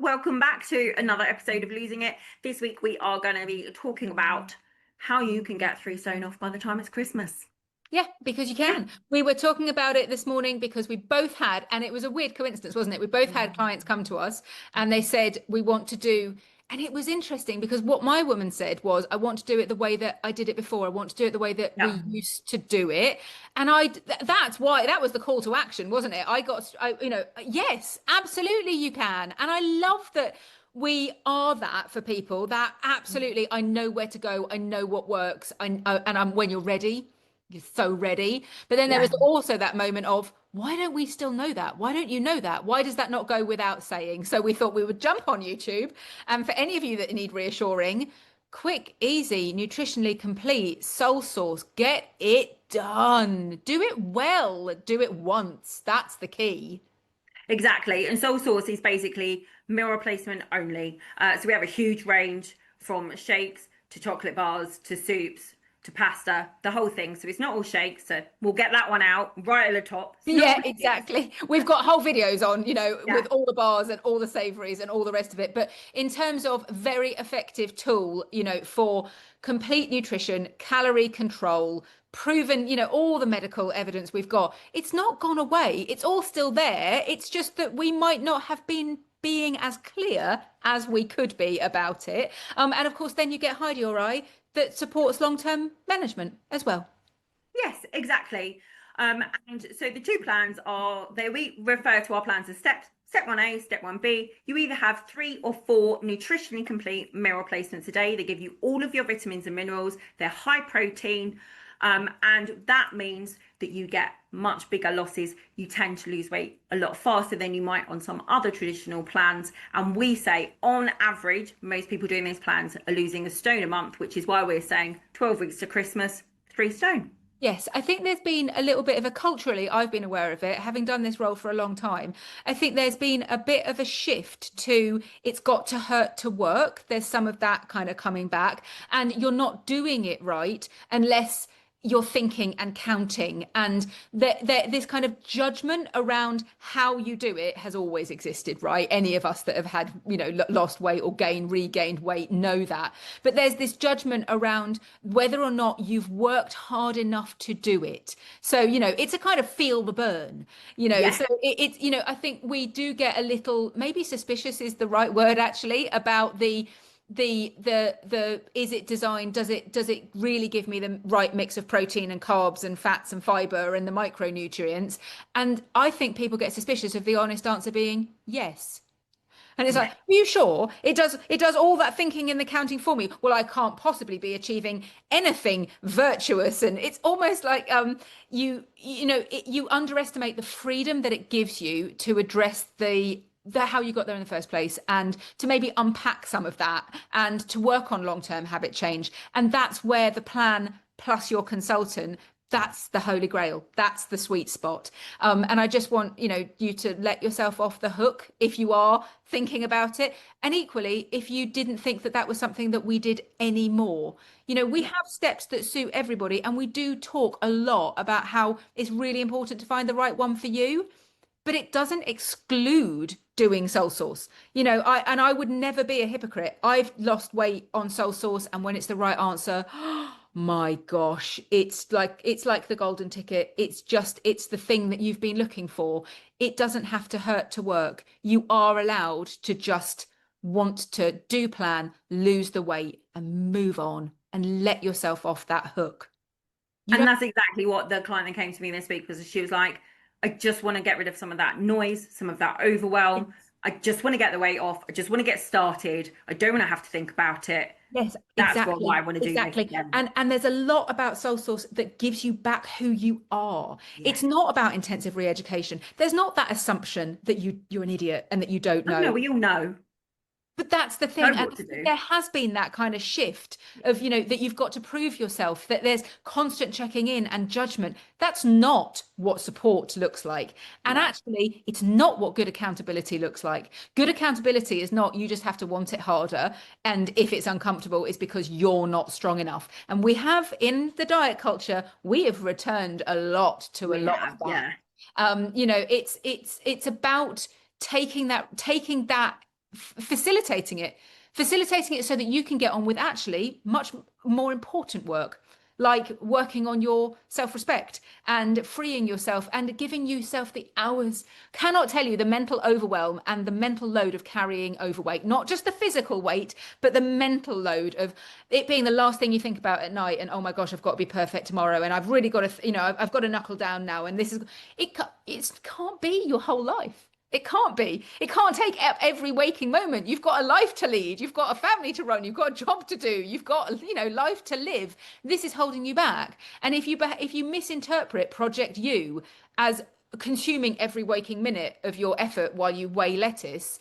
welcome back to another episode of Losing It. This week we are going to be talking about how you can get 3 stone off by the time it's Christmas. Yeah, because you can. We were talking about it this morning because we both had, and it was a weird coincidence, wasn't it? We both had clients come to us and they said, we want to do, and it was interesting because what my woman said was, I want to do it the way that I did it before. I want to do it the way that we used to do it. And that's why, that was the call to action, wasn't it? Yes, absolutely you can. And I love that we are that for people that absolutely, I know where to go. I know what works. When you're ready. You're so ready. But then there was also that moment of, why don't we still know that? Why don't you know that? Why does that not go without saying? So we thought we would jump on YouTube. And for any of you that need reassuring, quick, easy, nutritionally complete, soul source, get it done. Do it well. Do it once. That's the key. Exactly. And soul source is basically meal replacement only. So we have a huge range from shakes to chocolate bars to soups to pasta, the whole thing. So it's not all shakes. So we'll get that one out right at the top. Yeah, exactly. We've got whole videos on, with all the bars and all the savories and all the rest of it. But in terms of very effective tool, for complete nutrition, calorie control, proven, all the medical evidence we've got, it's not gone away. It's all still there. It's just that we might not have been being as clear as we could be about it. And of course, then you get Heidi or I that supports long-term management as well. Yes, exactly. And so the two plans are, we refer to our plans as step 1A, step 1B. You either have 3 or 4 nutritionally complete meal replacements a day. They give you all of your vitamins and minerals. They're high protein. And that means that you get much bigger losses. You tend to lose weight a lot faster than you might on some other traditional plans. And we say on average, most people doing these plans are losing 1 stone a month, which is why we're saying 12 weeks to Christmas, 3 stone. Yes, I think there's been a little bit of a culturally, I've been aware of it, having done this role for a long time. I think there's been a bit of a shift to it's got to hurt to work. There's some of that kind of coming back, and you're not doing it right unless you're thinking and counting, and this kind of judgment around how you do it has always existed, right? Any of us that have had lost weight or regained weight know that, but there's this judgment around whether or not you've worked hard enough to do it. So it's a kind of feel the burn, so it's I think we do get a little, maybe suspicious is the right word actually, about the is it designed, does it really give me the right mix of protein and carbs and fats and fiber and the micronutrients? And I think people get suspicious of the honest answer being yes. And it's like, are you sure it does all that thinking and the counting for me? Well, I can't possibly be achieving anything virtuous. And it's almost like you underestimate the freedom that it gives you to address the how you got there in the first place, and to maybe unpack some of that and to work on long-term habit change. And that's where the plan plus your consultant, that's the holy grail. That's the sweet spot. And I just want, you to let yourself off the hook if you are thinking about it. And equally, if you didn't think that was something that we did anymore, we have steps that suit everybody. And we do talk a lot about how it's really important to find the right one for you. But it doesn't exclude doing soul source. I would never be a hypocrite. I've lost weight on soul source, and when it's the right answer, my gosh, it's like the golden ticket. It's the thing that you've been looking for. It doesn't have to hurt to work. You are allowed to just want to do plan, lose the weight, and move on and let yourself off that hook. And that's exactly what the client that came to me this week was. She was like, I just want to get rid of some of that noise, some of that overwhelm. Yes. I just want to get the weight off. I just want to get started. I don't want to have to think about it. Yes, that's exactly. what I want to do. Exactly. And there's a lot about soul source that gives you back who you are. Yes. It's not about intensive re-education. There's not that assumption that you're an idiot and that you don't know. No, we all know. But that's the thing. And there has been that kind of shift of, that you've got to prove yourself, that there's constant checking in and judgment. That's not what support looks like. And actually, it's not what good accountability looks like. Good accountability is not, you just have to want it harder. And if it's uncomfortable, it's because you're not strong enough. And we have, in the diet culture, we have returned a lot to a lot of that. Yeah. It's about taking that facilitating it so that you can get on with actually much more important work, like working on your self-respect and freeing yourself and giving yourself the hours. Cannot tell you the mental overwhelm and the mental load of carrying overweight, not just the physical weight, but the mental load of it being the last thing you think about at night. And oh my gosh, I've got to be perfect tomorrow, and I've really got to, I've got to knuckle down now, and this is it. It can't be your whole life. It can't be. It can't take up every waking moment. You've got a life to lead. You've got a family to run. You've got a job to do. You've got, life to live. This is holding you back. And if you misinterpret Project You as consuming every waking minute of your effort while you weigh lettuce,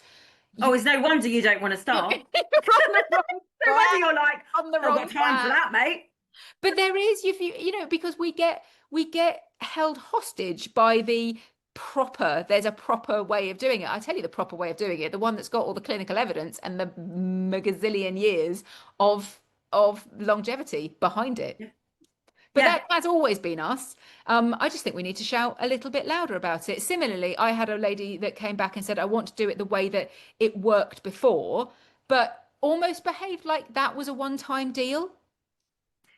Oh, it's no wonder you don't want to you're start. on the wrong No wonder you're like, on the I've wrong got time for track. that, mate. But there is, if because we get held hostage by there's a proper way of doing it. I tell you the proper way of doing it, the one that's got all the clinical evidence and the megazillion years of longevity behind it. Yeah. But Yeah. that has always been us. I just think we need to shout a little bit louder about it. Similarly, I had a lady that came back and said, I want to do it the way that it worked before, but almost behaved like that was a one-time deal.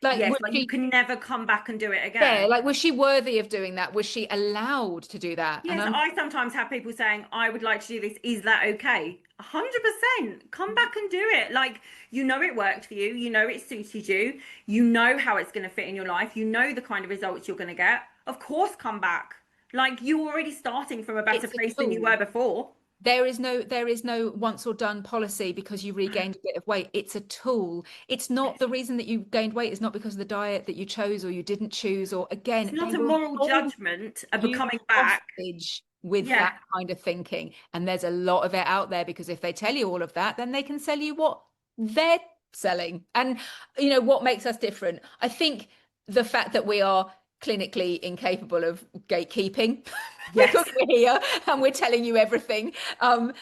Like, Yes, was like you she, can never come back and do it yeah, again. like, was she worthy of doing that? Was she allowed to do that? And Yes, I sometimes have people saying, I would like to do this. Is that okay? 100%. Come back and do it. Like, it worked for you. It suited you. You know how it's going to fit in your life. You know the kind of results you're going to get. Of course, come back. Like, you're already starting from a better it's a place than you tool. were before. There is no once or done policy because you regained a bit of weight. It's a tool. It's not the reason that you gained weight is not because of the diet that you chose or you didn't choose, or It's again, not they a will moral hold judgment of you coming back. hostage with Yeah, that kind of thinking. And there's a lot of it out there, because if they tell you all of that, then they can sell you what they're selling. And what makes us different? I think the fact that we are clinically incapable of gatekeeping because yes. we're here and we're telling you everything. And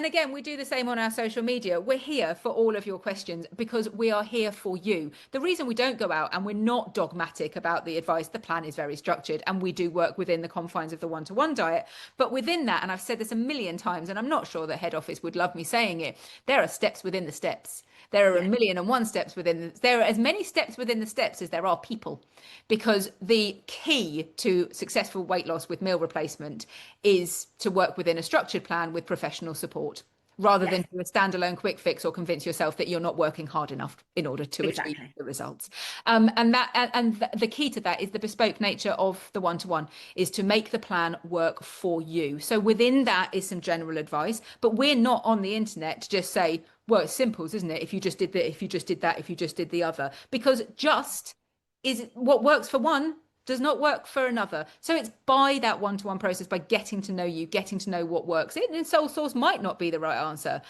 again, we do the same on our social media. We're here for all of your questions because we are here for you. The reason we don't go out and we're not dogmatic about the advice, the plan is very structured and we do work within the confines of the one-to-one diet. But within that, and I've said this a million times, and I'm not sure the head office would love me saying it, there are steps within the steps. There are a million and one steps there are as many steps within the steps as there are people, because the key to successful weight loss with meal replacement is to work within a structured plan with professional support, rather than Yes, do a standalone quick fix or convince yourself that you're not working hard enough in order to achieve exactly. the results. And the key to that is the bespoke nature of the one-to-one, is to make the plan work for you. So within that is some general advice, but we're not on the internet to just say, well, it's simple, isn't it? If you just did that, if you just did that, if you just did the other, because just is what works for one does not work for another. So it's by that one-to-one process, by getting to know you, getting to know what works. And sole source might not be the right answer,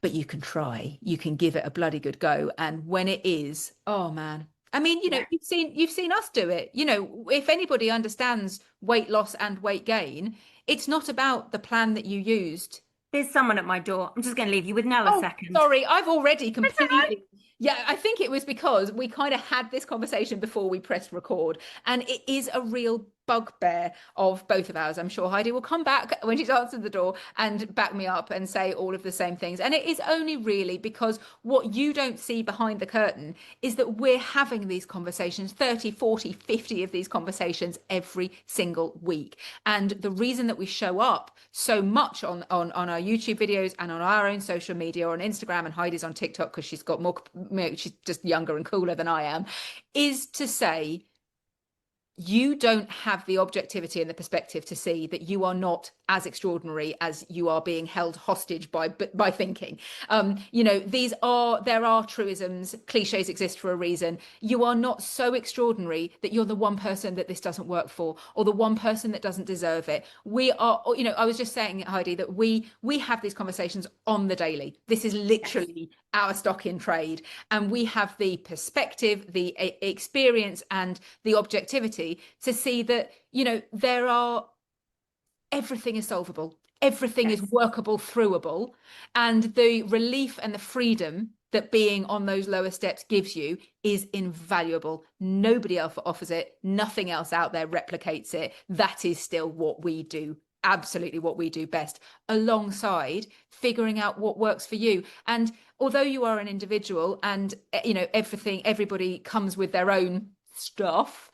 but you can try. You can give it a bloody good go. And when it is, oh man. I mean, Yeah. you've seen us do it. If anybody understands weight loss and weight gain, it's not about the plan that you used. There's someone at my door. I'm just going to leave you with Nelle a Oh, second. sorry, I've already That's all right. completely. Yeah, I think it was because we kind of had this conversation before we pressed record, and it is a real bugbear of both of ours. I'm sure Heidi will come back when she's answered the door and back me up and say all of the same things. And it is only really because what you don't see behind the curtain is that we're having these conversations, 30, 40, 50 of these conversations every single week. And the reason that we show up so much on our YouTube videos and on our own social media, or on Instagram, and Heidi's on TikTok because she's got more, she's just younger and cooler than I am, is to say, you don't have the objectivity and the perspective to see that you are not as extraordinary as you are being held hostage by thinking. There are truisms, cliches exist for a reason. You are not so extraordinary that you're the one person that this doesn't work for, or the one person that doesn't deserve it. We are, I was just saying, Heidi, that we have these conversations on the daily. This is Yes. literally our stock in trade, and we have the perspective, the experience, and the objectivity to see that everything is solvable, everything is Yes. workable, throughable, and the relief and the freedom that being on those lower steps gives you is invaluable. Nobody else offers it. Nothing else out there replicates it. That is still what we do absolutely what we do best, alongside figuring out what works for you. And although you are an individual and, everybody comes with their own stuff,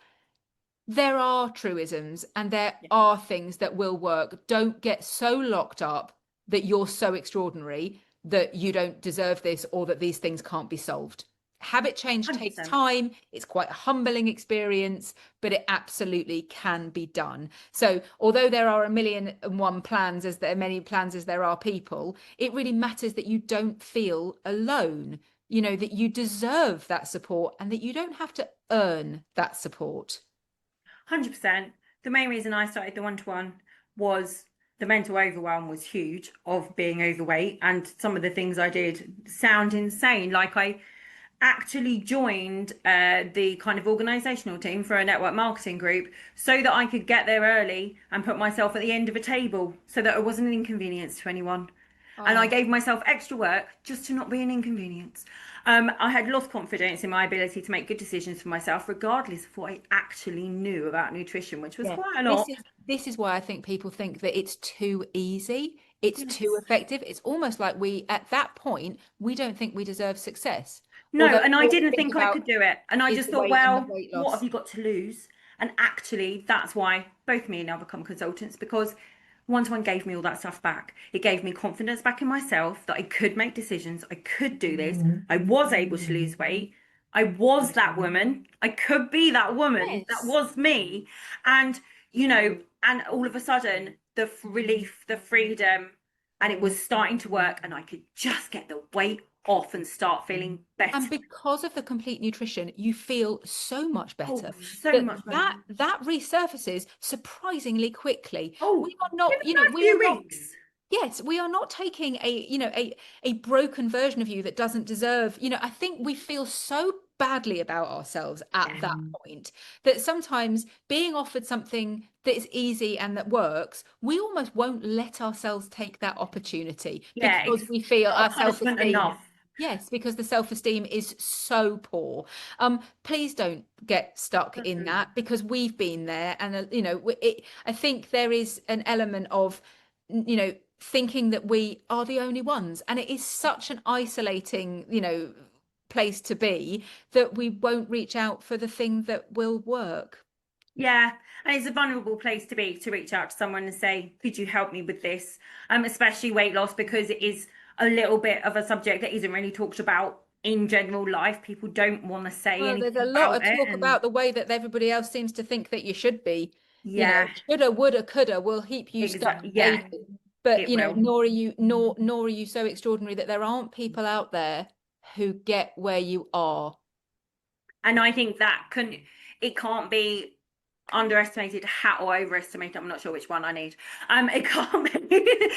there are truisms and there are things that will work. Don't get so locked up that you're so extraordinary that you don't deserve this, or that these things can't be solved. Habit change takes 100%. time. It's quite a humbling experience, but it absolutely can be done. So although there are 1,000,001 plans, as there are many plans as there are people, it really matters that you don't feel alone, that you deserve that support and that you don't have to earn that support. 100%. The main reason I started the one-to-one was the mental overwhelm was huge of being overweight, and some of the things I did sound insane. Like, I actually joined the kind of organizational team for a network marketing group so that I could get there early and put myself at the end of a table so that it wasn't an inconvenience to anyone. And I gave myself extra work just to not be an inconvenience. I had lost confidence in my ability to make good decisions for myself, regardless of what I actually knew about nutrition, which was quite a lot. This is why I think people think that it's too easy, it's too Yes. effective. It's almost like we, at that point, we don't think we deserve success. No, Although and I all we didn't think think I about could do it. And I is just the thought, weight and the well, weight what have loss. you got to lose? And actually, that's why both me and Nell become consultants, because one-to-one gave me all that stuff back. It gave me confidence back in myself that I could make decisions. I could do this. I was able to lose weight. I was that woman. I could be that woman. That Yes. was me. And, and all of a sudden, the relief, the freedom, and it was starting to work, and I could just get the weight off and start feeling better. And because of the complete nutrition, you feel so much better. Oh, so much better. That resurfaces surprisingly quickly. Oh, We are not, in a we few are not. weeks. Yes, we are not taking a broken version of you that doesn't deserve, I think we feel so badly about ourselves at that point that sometimes being offered something that is easy and that works, we almost won't let ourselves take that opportunity Yeah, because it's we feel our not punishment self-esteem. enough. Yes, because the self-esteem is so poor. Please don't get stuck in that, because we've been there, and I think there is an element of, thinking that we are the only ones, and it is such an isolating, place to be, that we won't reach out for the thing that will work. Yeah, and it's a vulnerable place to be, to reach out to someone and say, could you help me with this? Especially weight loss, because it is a little bit of a subject that isn't really talked about in general life. People don't want to say Well, there's anything a lot about of it. talk And about the way that everybody else seems to think that you should be. yeah, Shoulda, woulda, coulda will keep you stuck, exactly. Yeah, David. But it will. nor are you so extraordinary that there aren't people out there who get where you are. And I think it can't be underestimated or overestimated. I'm not sure which one I need. It can't be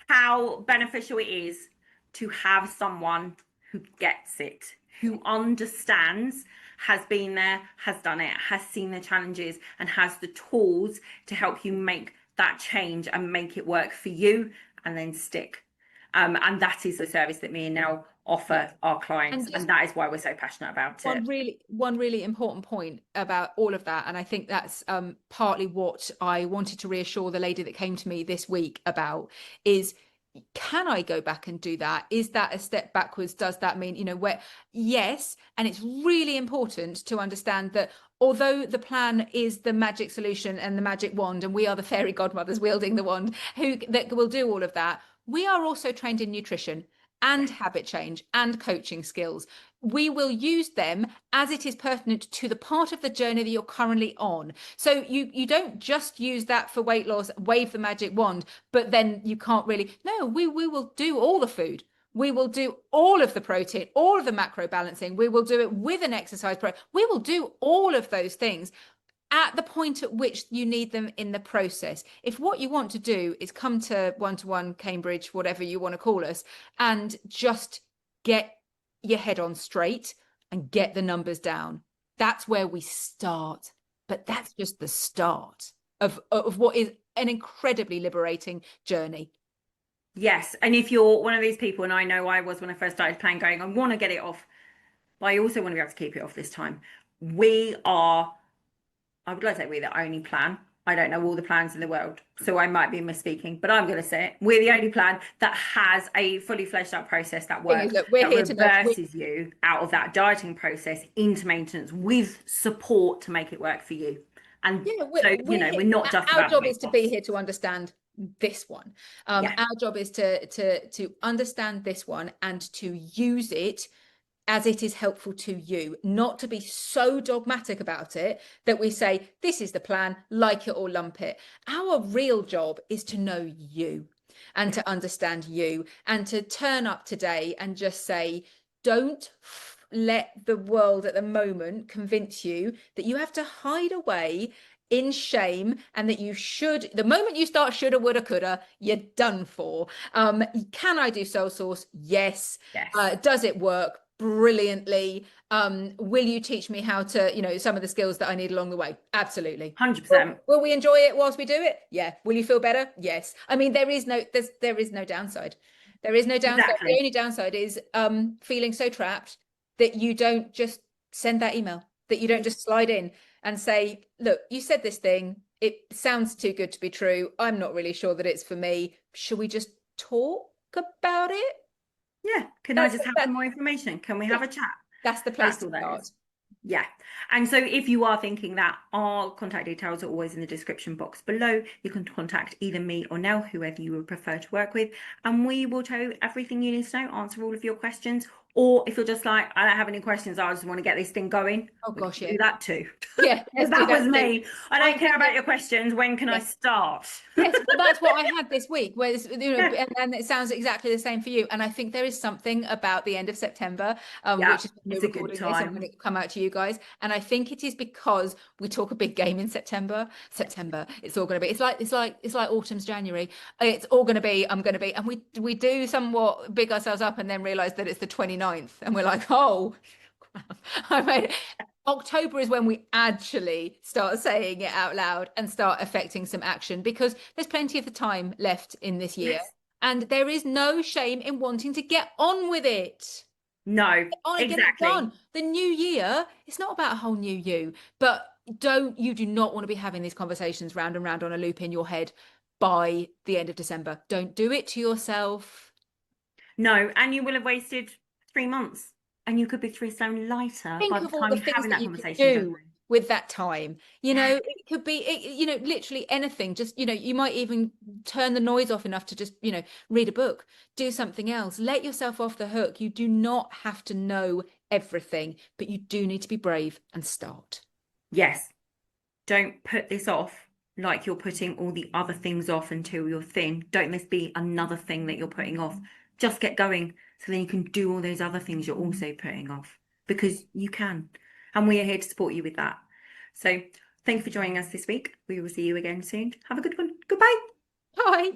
how beneficial it is to have someone who gets it, who understands, has been there, has done it, has seen the challenges, and has the tools to help you make that change and make it work for you and then stick. And that is the service that me and Nell offer our clients, and that is why we're so passionate about it. One really important point about all of that, and I think that's partly what I wanted to reassure the lady that came to me this week about, is, can I go back and do that? Is that a step backwards? Does that mean, where? Yes. And it's really important to understand that although the plan is the magic solution and the magic wand, and we are the fairy godmothers wielding the wand that will do all of that, we are also trained in nutrition and habit change and coaching skills. We will use them as it is pertinent to the part of the journey that you're currently on. So you don't just use that for weight loss, wave the magic wand, but then you can't really. No, we will do all the food. We will do all of the protein, all of the macro balancing. We will do it with an exercise program. We will do all of those things at the point at which you need them in the process. If what you want to do is come to one-to-one Cambridge, whatever you want to call us, and just get your head on straight and get the numbers down, that's where we start. But that's just the start of what is an incredibly liberating journey. Yes, and if you're one of these people, and I know I was when I first started playing, going, I want to get it off, but I also want to be able to keep it off this time. I would like to say we're the only plan I don't know all the plans in the world, so I might be misspeaking, but I'm going to say it. We're the only plan that has a fully fleshed out process that Thing is, works, look, we're that here to know. reverses you out of that dieting process into maintenance with support to make it work for you. And Yeah, so, we're not just our about the job is weight to be loss. here to understand this one. Yeah, Our job is to understand this one and to use it as it is helpful to you, not to be so dogmatic about it that we say, this is the plan, like it or lump it. Our real job is to know you and yeah, to understand you and to turn up today and just say, don't let the world at the moment convince you that you have to hide away in shame and that you should, the moment you start shoulda, woulda, coulda, you're done for. Can I do soul source? Yes. yes, Does it work? Brilliantly. Will you teach me how to, some of the skills that I need along the way? Absolutely. 100%. Will we enjoy it whilst we do it? Yeah. Will you feel better? Yes. I mean, there is no downside. There is no downside. The Exactly. only downside is feeling so trapped that you don't just send that email, that you don't just slide in and say, look, you said this thing. It sounds too good to be true. I'm not really sure that it's for me. Should we just talk about it? Yeah. Can I That's just have that, some more information? Can we yeah, have a chat? that's the place That's to all that start. is. Yeah. And so if you are thinking that, our contact details are always in the description box below. You can contact either me or Nell, whoever you would prefer to work with, and we will tell you everything you need to know, answer all of your questions. Or if you're just like, I don't have any questions, I just want to get this thing going, Oh we can gosh, yeah. do that too. Yeah, Because let's do that was that too. me. I I don't care think about your questions. When can I yeah. start? Yes, well, that's what I had this week, where Yeah. and it sounds exactly the same for you. And I think there is something about the end of September, Yeah. which is when It's we're a good recording this and when time. it come out to you guys. And I think it is because we talk a big game in September. September, it's all going to be. It's like autumn's January. It's all going to be. I'm going to be, and we do somewhat big ourselves up and then realize that it's the 29th, and we're like, oh. I mean, October is when we actually start saying it out loud and start affecting some action because there's plenty of the time left in this year. Yes. And there is no shame in wanting to get on with it. No, Get on and get it exactly. done. The new year, it's not about a whole new you, but you do not want to be having these conversations round and round on a loop in your head by the end of December. Don't do it to yourself. No, and you will have wasted 3 months and you could be 3 stone lighter by Think the of all time the you're things having that that you could conversation in do January. with that time. Yeah. It could be, literally anything. Just, you might even turn the noise off enough to just, read a book, do something else, let yourself off the hook. You do not have to know everything, but you do need to be brave and start. Yes. Don't put this off like you're putting all the other things off until you're thin. Don't this be another thing that you're putting off. Just get going so then you can do all those other things you're also putting off because you can. And we are here to support you with that. So thank you for joining us this week. We will see you again soon. Have a good one. Goodbye. Bye.